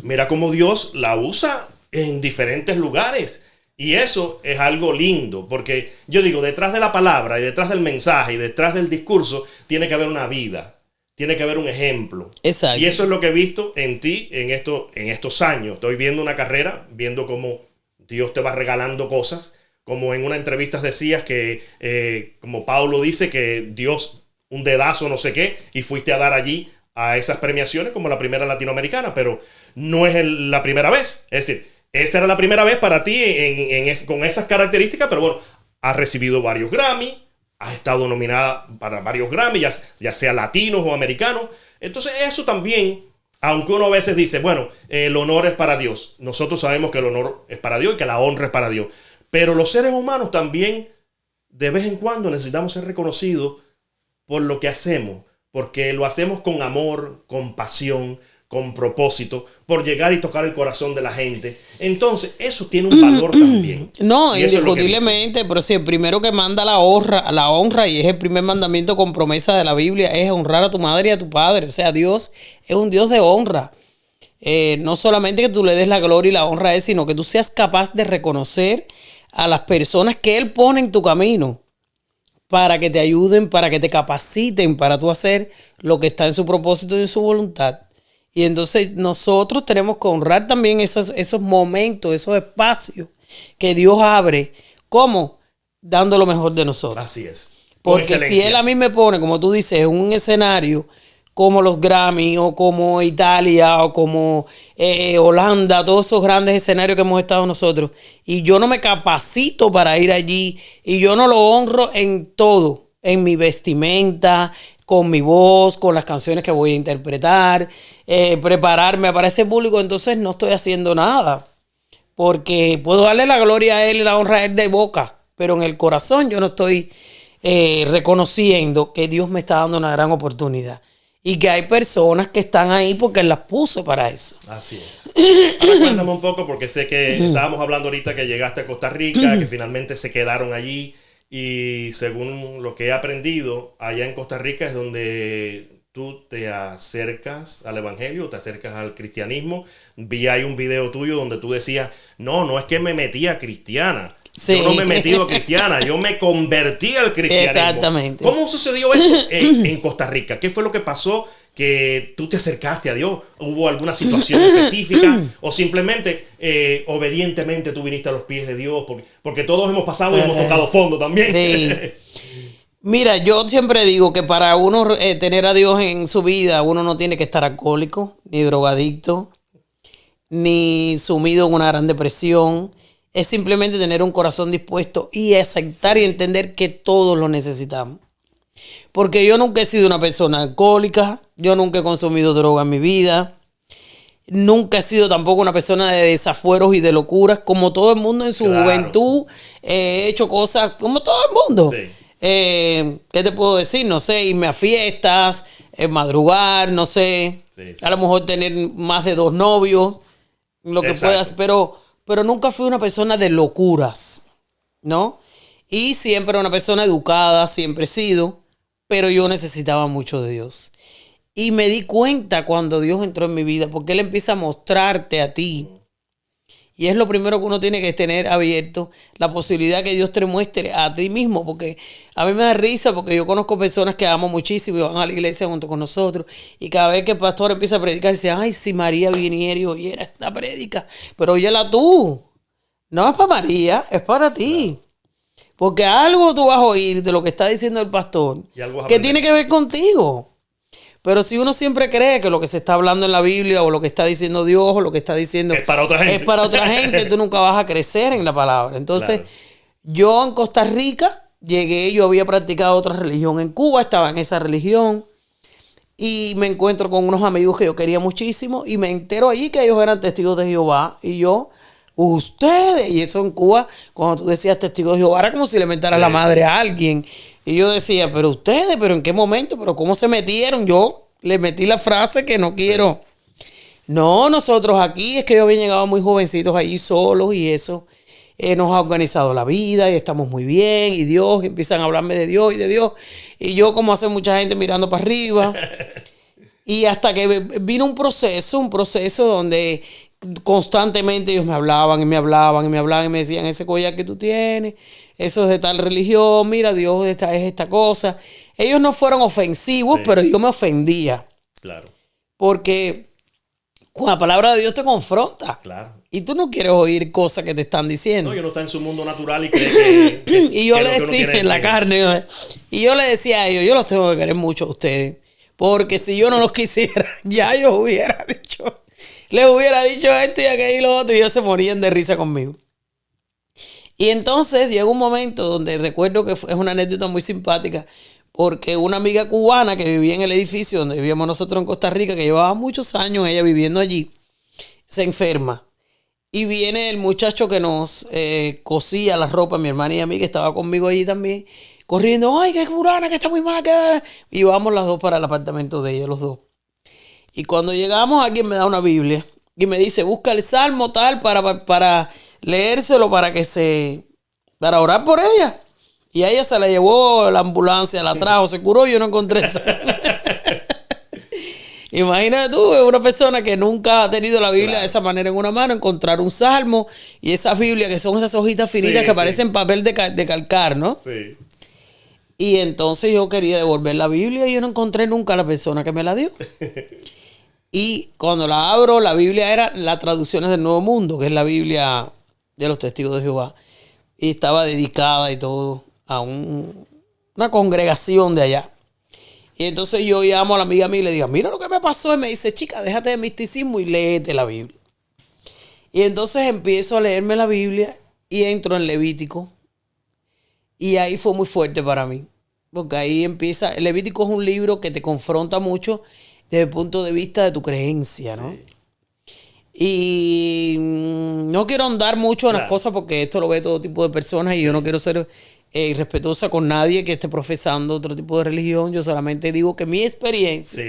mira cómo Dios la usa en diferentes lugares. Y eso es algo lindo, porque yo digo, detrás de la palabra y detrás del mensaje y detrás del discurso, tiene que haber una vida, tiene que haber un ejemplo. Exacto. Y eso es lo que he visto en ti en estos años. Estoy viendo una carrera, viendo cómo Dios te va regalando cosas. Como en una entrevista decías que, como Pablo dice, que Dios, un dedazo, no sé qué, y fuiste a dar allí a esas premiaciones como la primera latinoamericana, pero no es la primera vez. Es decir, esa era la primera vez para ti con esas características, pero bueno, has recibido varios Grammy, has estado nominada para varios Grammy, ya sea latinos o americanos. Entonces eso también, aunque uno a veces dice, bueno, el honor es para Dios. Nosotros sabemos que el honor es para Dios y que la honra es para Dios. Pero los seres humanos también, de vez en cuando, necesitamos ser reconocidos por lo que hacemos, porque lo hacemos con amor, con pasión, con propósito, por llegar y tocar el corazón de la gente. Entonces, eso tiene un valor también. No, indiscutiblemente, pero si el primero que manda la honra, y es el primer mandamiento con promesa de la Biblia, es honrar a tu madre y a tu padre. O sea, Dios es un Dios de honra. No solamente que tú le des la gloria y la honra a Él, sino que tú seas capaz de reconocer a las personas que Él pone en tu camino para que te ayuden, para que te capaciten, para tú hacer lo que está en su propósito y en su voluntad. Y entonces nosotros tenemos que honrar también esos momentos, esos espacios que Dios abre. ¿Cómo? Dando lo mejor de nosotros. Así es. Porque si Él a mí me pone, como tú dices, en un escenario como los Grammy o como Italia o como Holanda, todos esos grandes escenarios que hemos estado nosotros, y yo no me capacito para ir allí y yo no lo honro en todo, en mi vestimenta, con mi voz, con las canciones que voy a interpretar, prepararme para ese público, entonces no estoy haciendo nada, porque puedo darle la gloria a Él y la honra a Él de boca, pero en el corazón yo no estoy reconociendo que Dios me está dando una gran oportunidad. Y que hay personas que están ahí porque Él las puso para eso. Así es. Ahora cuéntame un poco, porque sé que estábamos hablando ahorita que llegaste a Costa Rica, que finalmente se quedaron allí. Y según lo que he aprendido, allá en Costa Rica es donde tú te acercas al evangelio, te acercas al cristianismo. Vi ahí un video tuyo donde tú decías, no es que me metí a cristiana. Sí. Yo no me he metido a cristiana, yo me convertí al cristianismo. Exactamente. ¿Cómo sucedió eso en Costa Rica? ¿Qué fue lo que pasó que tú te acercaste a Dios? ¿Hubo alguna situación específica? ¿O simplemente obedientemente tú viniste a los pies de Dios? Porque todos hemos pasado y hemos tocado fondo también. Sí. Mira, yo siempre digo que para uno tener a Dios en su vida, uno no tiene que estar alcohólico ni drogadicto. ni sumido en una gran depresión. Es simplemente tener un corazón dispuesto y aceptar y entender que todos lo necesitamos. Porque yo nunca he sido una persona alcohólica, yo nunca he consumido droga en mi vida, nunca he sido tampoco una persona de desafueros y de locuras, como todo el mundo en su juventud. He hecho cosas como todo el mundo. Sí. ¿Qué te puedo decir? No sé, irme a fiestas, madrugar, no sé, a lo mejor tener más de 2 novios, lo que puedas, pero nunca fui una persona de locuras, ¿no? Y siempre una persona educada, siempre he sido, pero yo necesitaba mucho de Dios. Y me di cuenta cuando Dios entró en mi vida, porque Él empieza a mostrarte a ti. Y es lo primero que uno tiene que tener abierto, la posibilidad que Dios te muestre a ti mismo, porque a mí me da risa, porque yo conozco personas que amo muchísimo y van a la iglesia junto con nosotros, y cada vez que el pastor empieza a predicar, dice, ay, si María viniera y oyera esta prédica, pero óyela tú. No es para María, es para ti. Porque algo tú vas a oír de lo que está diciendo el pastor, que tiene que ver contigo. Pero si uno siempre cree que lo que se está hablando en la Biblia o lo que está diciendo Dios o lo que está diciendo es para otra gente, tú nunca vas a crecer en la palabra. Entonces, yo en Costa Rica llegué, yo había practicado otra religión en Cuba, estaba en esa religión y me encuentro con unos amigos que yo quería muchísimo y me entero allí que ellos eran testigos de Jehová y yo, ustedes, y eso en Cuba, cuando tú decías testigos de Jehová era como si le mentaras la madre a alguien. Y yo decía, pero ustedes, pero ¿en qué momento? ¿Pero cómo se metieron? Yo le metí la frase que no quiero. No, nosotros aquí, es que yo había llegado muy jovencitos allí solos y eso nos ha organizado la vida y estamos muy bien y Dios, empiezan a hablarme de Dios y de Dios. Y yo como hace mucha gente mirando para arriba. Y hasta que vino un proceso donde constantemente ellos me hablaban y me hablaban y me hablaban y me decían, ese collar que tú tienes, eso es de tal religión, mira, Dios es esta cosa. Ellos no fueron ofensivos, pero yo me ofendía. Claro. Porque con la palabra de Dios te confronta. Claro. Y tú no quieres oír cosas que te están diciendo. No, yo no está en su mundo natural y cree que y yo le decía en la carne, y yo le decía a ellos, yo los tengo que querer mucho a ustedes. Porque si yo no los quisiera, ya yo les hubiera dicho esto y aquello y lo otro, y ellos se morían de risa conmigo. Y entonces llegó un momento donde recuerdo que es una anécdota muy simpática, porque una amiga cubana que vivía en el edificio donde vivíamos nosotros en Costa Rica, que llevaba muchos años ella viviendo allí, se enferma. Y viene el muchacho que nos cosía la ropa, mi hermana y a mí, que estaba conmigo allí también, corriendo, ay, qué curana, que está muy mal. Y vamos las dos para el apartamento de ella, los dos. Y cuando llegamos, alguien me da una Biblia y me dice, busca el salmo tal para leérselo, para orar por ella. Y a ella se la llevó la ambulancia, la trajo, se curó y yo no encontré esa. Imagínate tú, una persona que nunca ha tenido la Biblia de esa manera en una mano, encontrar un salmo y esa Biblia que son esas hojitas finitas que parecen papel de calcar, ¿no? Sí. Y entonces yo quería devolver la Biblia y yo no encontré nunca a la persona que me la dio. Y cuando la abro, la Biblia era las traducciones del Nuevo Mundo, que es la Biblia de los Testigos de Jehová. Y estaba dedicada y todo a una congregación de allá. Y entonces yo llamo a la amiga mía y le digo, mira lo que me pasó. Y me dice, chica, déjate de misticismo y léete la Biblia. Y entonces empiezo a leerme la Biblia y entro en Levítico. Y ahí fue muy fuerte para mí. Porque ahí empieza, el Levítico es un libro que te confronta mucho desde el punto de vista de tu creencia, ¿no? Sí. Y no quiero andar mucho en las cosas porque esto lo ve todo tipo de personas y yo no quiero ser irrespetuosa con nadie que esté profesando otro tipo de religión. Yo solamente digo que mi experiencia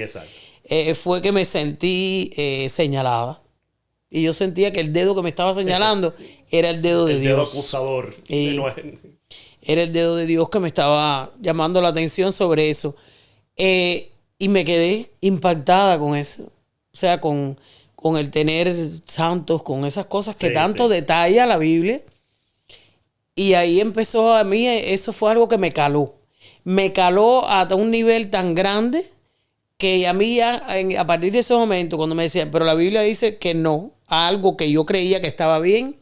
fue que me sentí señalada. Y yo sentía que el dedo que me estaba señalando era el dedo de Dios. El dedo acusador. Era el dedo de Dios que me estaba llamando la atención sobre eso. Y me quedé impactada con eso. O sea, con el tener santos, con esas cosas que tanto detalla la Biblia. Y ahí empezó a mí, eso fue algo que me caló. Me caló hasta un nivel tan grande que a mí ya, a partir de ese momento, cuando me decían, pero la Biblia dice que no, a algo que yo creía que estaba bien,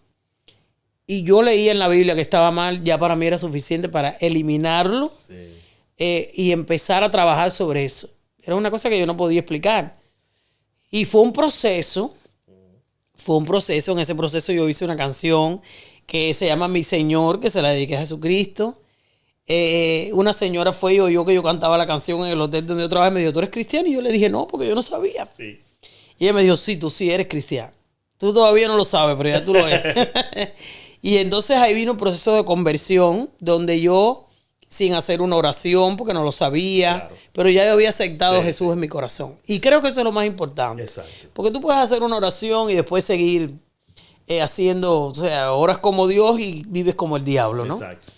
y yo leía en la Biblia que estaba mal, ya para mí era suficiente para eliminarlo y empezar a trabajar sobre eso. Era una cosa que yo no podía explicar. Y fue un proceso Fue un proceso. En ese proceso yo hice una canción que se llama Mi Señor, que se la dediqué a Jesucristo. Una señora fue y oyó que yo cantaba la canción en el hotel donde yo trabajaba y me dijo, ¿tú eres cristiano? Y yo le dije, no, porque yo no sabía. Sí. Y ella me dijo, sí, tú sí eres cristiano. Tú todavía no lo sabes, pero ya tú lo eres. Y entonces ahí vino un proceso de conversión donde yo, sin hacer una oración, porque no lo sabía, Claro. pero ya yo había aceptado a Sí, Jesús sí. en mi corazón. Y creo que eso es lo más importante. Exacto. Porque tú puedes hacer una oración y después seguir haciendo, o sea, oras como Dios y vives como el diablo, ¿no? Exacto.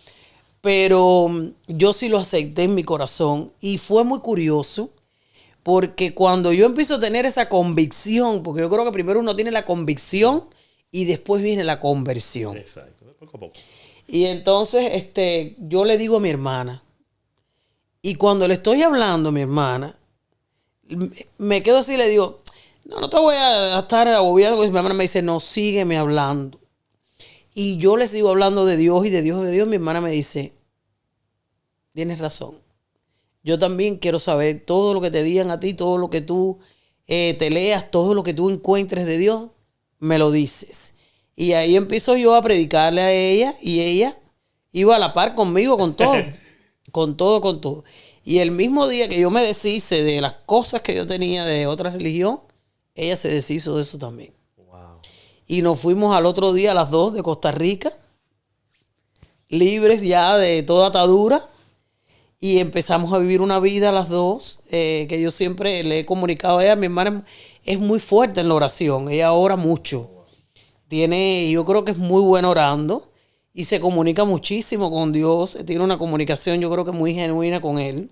Pero yo sí lo acepté en mi corazón y fue muy curioso porque cuando yo empiezo a tener esa convicción, porque yo creo que primero uno tiene la convicción y después viene la conversión. Exacto. Poco a poco. Y entonces yo le digo a mi hermana, y cuando le estoy hablando a mi hermana, me quedo así y le digo, no te voy a estar agobiando, porque mi hermana me dice, no, sígueme hablando. Y yo le sigo hablando de Dios y de Dios y de Dios. Mi hermana me dice, tienes razón. Yo también quiero saber todo lo que te digan a ti, todo lo que tú te leas, todo lo que tú encuentres de Dios, me lo dices. Y ahí empiezo yo a predicarle a ella y ella iba a la par conmigo con todo, con todo, con todo. Y el mismo día que yo me deshice de las cosas que yo tenía de otra religión, ella se deshizo de eso también. Wow. Y nos fuimos al otro día a las 2 de Costa Rica, libres ya de toda atadura. Y empezamos a vivir una vida a las dos, que yo siempre le he comunicado a ella. Mi hermana es muy fuerte en la oración, ella ora mucho. Yo creo que es muy buena orando y se comunica muchísimo con Dios. Tiene una comunicación, yo creo que muy genuina con Él.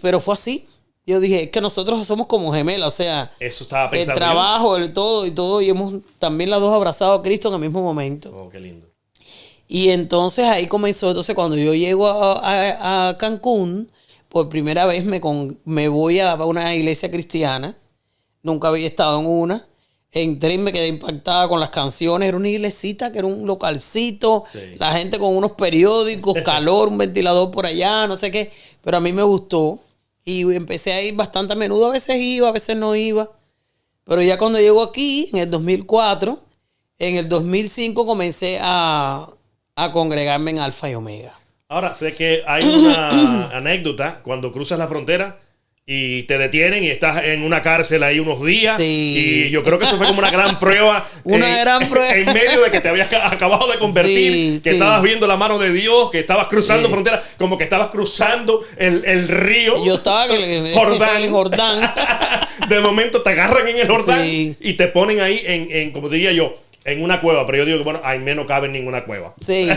Pero fue así. Yo dije, es que nosotros somos como gemelas, o sea, Eso estaba el pensando trabajo, el todo, y hemos también las dos abrazado a Cristo en el mismo momento. yo. Oh, qué lindo. Y entonces ahí comenzó. Entonces cuando yo llego a Cancún, por primera vez me voy a una iglesia cristiana. Nunca había estado en una. Entré y me quedé impactada con las canciones. Era una iglesita, que era un localcito. Sí. La gente con unos periódicos, calor, un ventilador por allá, no sé qué. Pero a mí me gustó. Y empecé a ir bastante a menudo. A veces iba, a veces no iba. Pero ya cuando llego aquí, en el 2004, en el 2005 comencé a congregarme en Alfa y Omega. Ahora, sé que hay una anécdota cuando cruzas la frontera y te detienen y estás en una cárcel ahí unos días. Sí. Y yo creo que eso fue como una gran prueba. Gran prueba. En medio de que te habías acabado de convertir, Sí, que sí. estabas viendo la mano de Dios, que estabas cruzando Sí. frontera, como que estabas cruzando el río. Yo estaba en Jordán. el Jordán. De momento te agarran en el Jordán Sí. y te ponen ahí como diría yo, en una cueva. Pero yo digo que bueno, ahí menos cabe en ninguna cueva. Sí.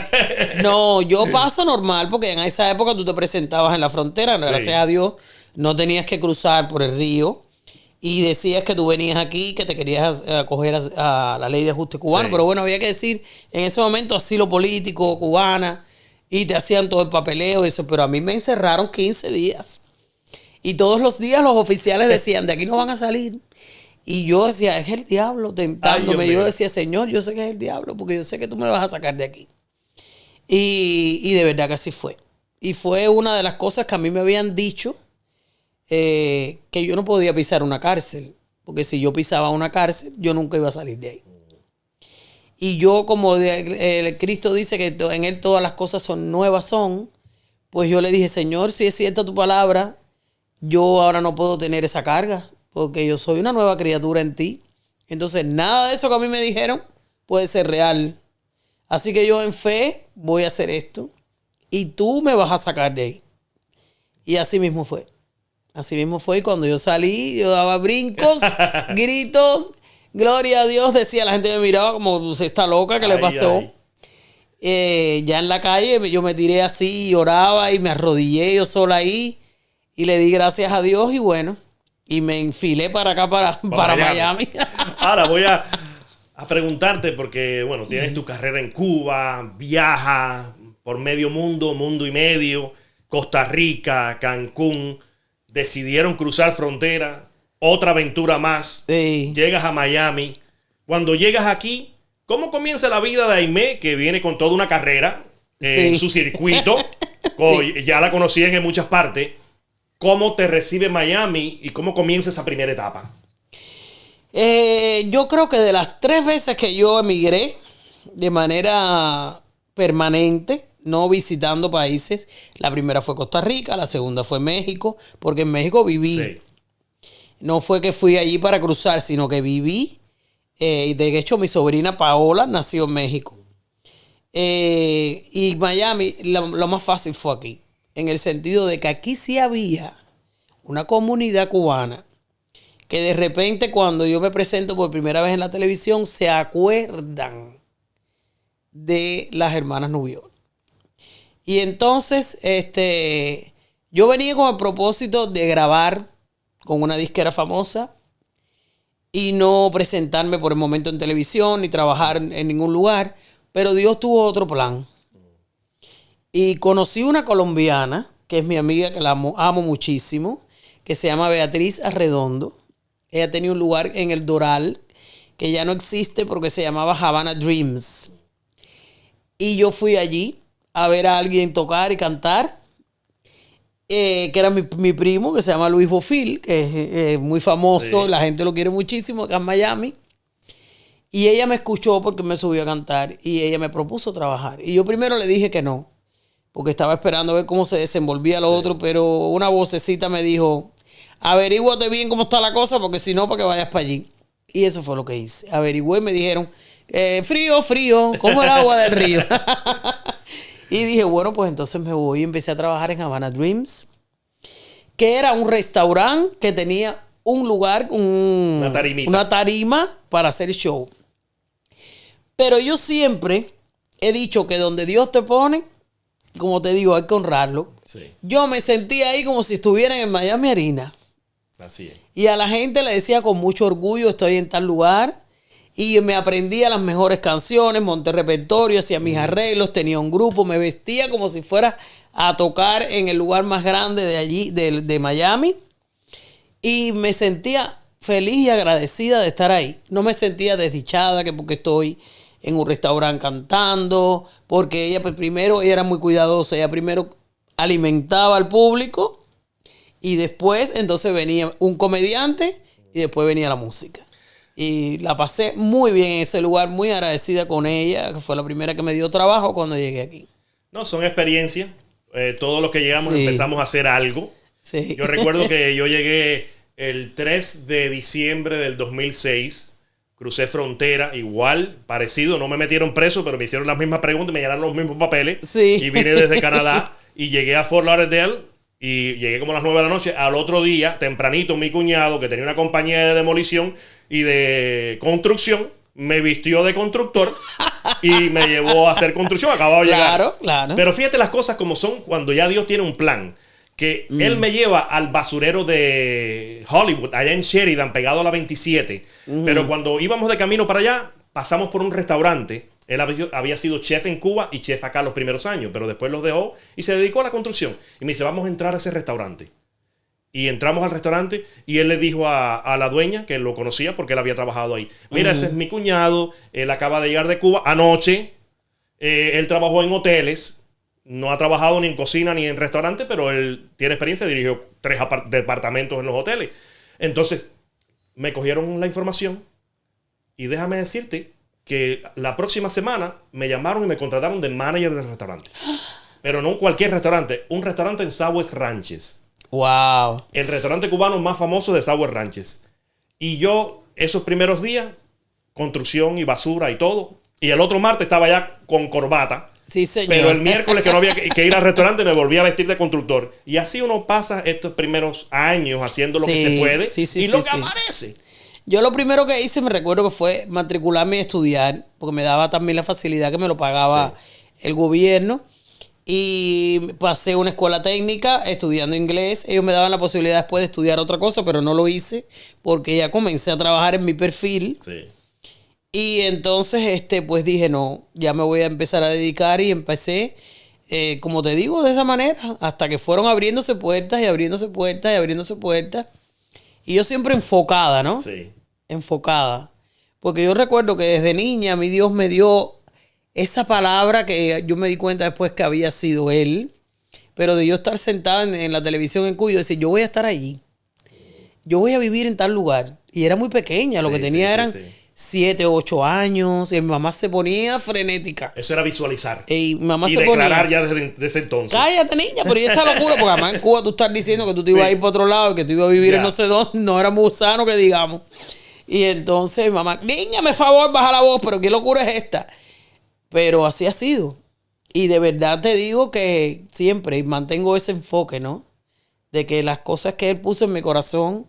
No, yo paso normal porque en esa época tú te presentabas en la frontera. Sí. Gracias a Dios no tenías que cruzar por el río y decías que tú venías aquí, que te querías acoger a la ley de ajuste cubano. Sí. Pero bueno, había que decir en ese momento asilo político cubana y te hacían todo el papeleo y eso. Pero a mí me encerraron 15 días. Y todos los días los oficiales decían, de aquí no van a salir. Y yo decía, es el diablo tentándome. Ay, Dios Yo mío. decía, Señor, yo sé que es el diablo, porque yo sé que tú me vas a sacar de aquí. Y de verdad que así fue. Y fue una de las cosas que a mí me habían dicho, que yo no podía pisar una cárcel. Porque si yo pisaba una cárcel, yo nunca iba a salir de ahí. Y yo, como Cristo dice que en Él todas las cosas son nuevas pues yo le dije, Señor, si es cierta tu palabra, yo ahora no puedo tener esa carga, porque yo soy una nueva criatura en ti. Entonces, nada de eso que a mí me dijeron puede ser real. Así que yo en fe voy a hacer esto y tú me vas a sacar de ahí. Y así mismo fue. Así mismo fue. Y cuando yo salí, yo daba brincos, gritos. Gloria a Dios, decía. La gente me miraba como, se está loca, ¿qué le pasó? Ya en la calle yo me tiré así y oraba y me arrodillé yo sola ahí. Y le di gracias a Dios y bueno, y me enfilé para acá, para Miami. Ahora voy a preguntarte porque, bueno, tienes tu carrera en Cuba, viajas por medio mundo, mundo y medio, Costa Rica, Cancún, decidieron cruzar frontera, otra aventura más, Sí. llegas a Miami. Cuando llegas aquí, ¿cómo comienza la vida de Aimé, que viene con toda una carrera en Sí. su circuito? Ya la conocían en muchas partes. ¿Cómo te recibe Miami y cómo comienza esa primera etapa? Yo creo que de las 3 veces que yo emigré de manera permanente, no visitando países, la primera fue Costa Rica, la segunda fue México, porque en México viví. Sí. No fue que fui allí para cruzar, sino que viví. De hecho, mi sobrina Paola nació en México. Y Miami, lo más fácil fue aquí, en el sentido de que aquí sí había una comunidad cubana que de repente cuando yo me presento por primera vez en la televisión se acuerdan de las hermanas Nubiol. Y entonces yo venía con el propósito de grabar con una disquera famosa y no presentarme por el momento en televisión ni trabajar en ningún lugar, pero Dios tuvo otro plan. Y conocí una colombiana, que es mi amiga, que la amo muchísimo, que se llama Beatriz Arredondo. Ella tenía un lugar en el Doral, que ya no existe porque se llamaba Havana Dreams. Y yo fui allí a ver a alguien tocar y cantar, que era mi primo, que se llama Luis Bofil, que es muy famoso, Sí. la gente lo quiere muchísimo acá en Miami. Y ella me escuchó porque me subió a cantar y ella me propuso trabajar. Y yo primero le dije que no, porque estaba esperando a ver cómo se desenvolvía lo otro, pero una vocecita me dijo, averíguate bien cómo está la cosa, porque si no, para que vayas para allí. Y eso fue lo que hice. Averigüé y me dijeron, frío, como el agua del río. Y dije, bueno, pues entonces me voy y empecé a trabajar en Havana Dreams, que era un restaurante que tenía un lugar, Una tarimita. una tarima para hacer show. Pero yo siempre he dicho que donde Dios te pone, como te digo, hay que honrarlo. Sí, Yo me sentía ahí como si estuvieran en Miami Arena. así es. Y a la gente le decía con mucho orgullo, estoy en tal lugar. Y me aprendía las mejores canciones, monté repertorio, hacía mis arreglos, tenía un grupo, me vestía como si fuera a tocar en el lugar más grande de allí, de Miami. Y me sentía feliz y agradecida de estar ahí. No me sentía desdichada que porque estoy en un restaurante cantando, porque ella pues, primero, ella era muy cuidadosa, ella primero alimentaba al público y después entonces venía un comediante y después venía la música. Y la pasé muy bien en ese lugar, muy agradecida con ella, que fue la primera que me dio trabajo cuando llegué aquí. No, son experiencias. Todos los que llegamos Sí. empezamos a hacer algo. Sí. Yo recuerdo que yo llegué el 3 de diciembre del 2006. Crucé frontera, igual, parecido. No me metieron preso, pero me hicieron las mismas preguntas, me llenaron los mismos papeles. Sí. Y vine desde Canadá y llegué a Fort Lauderdale y llegué como a las 9 de la noche. Al otro día, tempranito, mi cuñado, que tenía una compañía de demolición y de construcción, me vistió de constructor y me llevó a hacer construcción. Acababa de llegar. Claro, claro. Pero fíjate las cosas como son cuando ya Dios tiene un plan. Que él me lleva al basurero de Hollywood, allá en Sheridan, pegado a la 27. Pero cuando íbamos de camino para allá, pasamos por un restaurante. Él había sido chef en Cuba y chef acá los primeros años, pero después los dejó y se dedicó a la construcción. Y me dice, vamos a entrar a ese restaurante. Y entramos al restaurante y él le dijo a la dueña, que lo conocía porque él había trabajado ahí, mira, ese es mi cuñado, él acaba de llegar de Cuba anoche, él trabajó en hoteles, no ha trabajado ni en cocina ni en restaurante, pero él tiene experiencia, dirigió 3 departamentos en los hoteles. Entonces, me cogieron la información y déjame decirte que la próxima semana me llamaron y me contrataron de manager del restaurante. Pero no cualquier restaurante, un restaurante en Southwest Ranches. Wow. El restaurante cubano más famoso de Southwest Ranches. Y yo, esos primeros días, construcción y basura y todo. Y el otro martes estaba ya con corbata. Sí, señor. Pero el miércoles que no había que ir al restaurante me volví a vestir de constructor. Y así uno pasa estos primeros años haciendo lo que se puede y lo que aparece. Yo lo primero que hice, me recuerdo que fue matricularme y estudiar, porque me daba también la facilidad que me lo pagaba el gobierno. Y pasé una escuela técnica estudiando inglés. Ellos me daban la posibilidad después de estudiar otra cosa, pero no lo hice porque ya comencé a trabajar en mi perfil. Sí. Y entonces, pues dije, no, ya me voy a empezar a dedicar y empecé, como te digo, de esa manera, hasta que fueron abriéndose puertas y abriéndose puertas y abriéndose puertas. Y yo siempre enfocada, ¿no? Sí. Enfocada. Porque yo recuerdo que desde niña mi Dios me dio esa palabra que yo me di cuenta después que había sido Él. Pero de yo estar sentada en la televisión en Cuyo, decir, yo voy a estar allí. yo voy a vivir en tal lugar. Y era muy pequeña, lo que tenía eran 7, 8 años, y mi mamá se ponía frenética. Eso era visualizar. Y mi mamá y se declarar ponía, ya desde ese entonces. cállate, niña, pero y esa locura, porque además en Cuba tú estás diciendo que tú te ibas a ir para otro lado, que tú ibas a vivir en no sé dónde, no era muy sano que digamos. Y entonces mi mamá, niña, me favor, baja la voz, pero qué locura es esta. Pero así ha sido. Y de verdad te digo que siempre mantengo ese enfoque, ¿no? De que las cosas que él puso en mi corazón,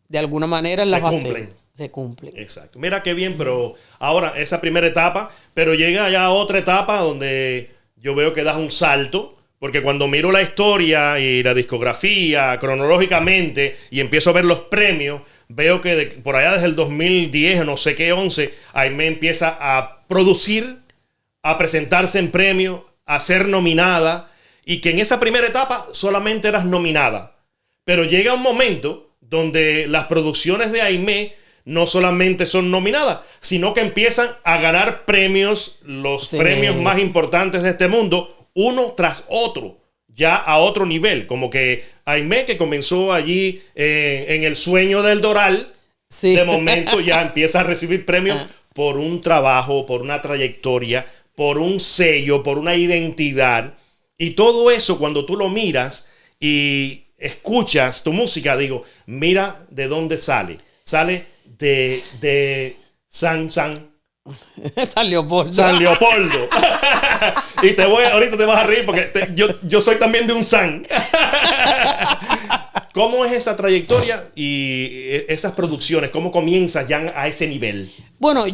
de alguna manera las va a hacer. Se cumplen. Exacto. Mira qué bien, pero ahora esa primera etapa, pero llega ya otra etapa donde yo veo que das un salto, porque cuando miro la historia y la discografía cronológicamente y empiezo a ver los premios, veo que por allá desde el 2010 o no sé qué 11, Aimee empieza a producir, a presentarse en premios, a ser nominada, y que en esa primera etapa solamente eras nominada. Pero llega un momento donde las producciones de Aimee no solamente son nominadas, sino que empiezan a ganar premios, los premios más importantes de este mundo, uno tras otro, ya a otro nivel. Como que Aimee, que comenzó allí en el sueño del Doral, de momento ya empieza a recibir premios por un trabajo, por una trayectoria, por un sello, por una identidad. Y todo eso, cuando tú lo miras y escuchas tu música, digo, mira de dónde sale. Sale de San Leopoldo. San Leopoldo. Y ahorita te vas a reír porque yo soy también de un San. ¿Cómo es esa trayectoria y esas producciones? ¿Cómo comienzas ya a ese nivel? Bueno,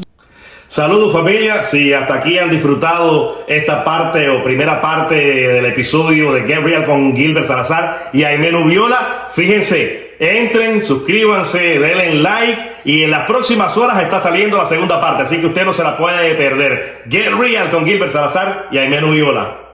saludos familia, si hasta aquí han disfrutado esta parte o primera parte del episodio de Get Real con Gilbert Salazar y Aimee Nubiola, fíjense, entren, suscríbanse, denle like y en las próximas horas está saliendo la segunda parte, así que usted no se la puede perder. Get Real con Gilbert Salazar y Aimee Nubiola.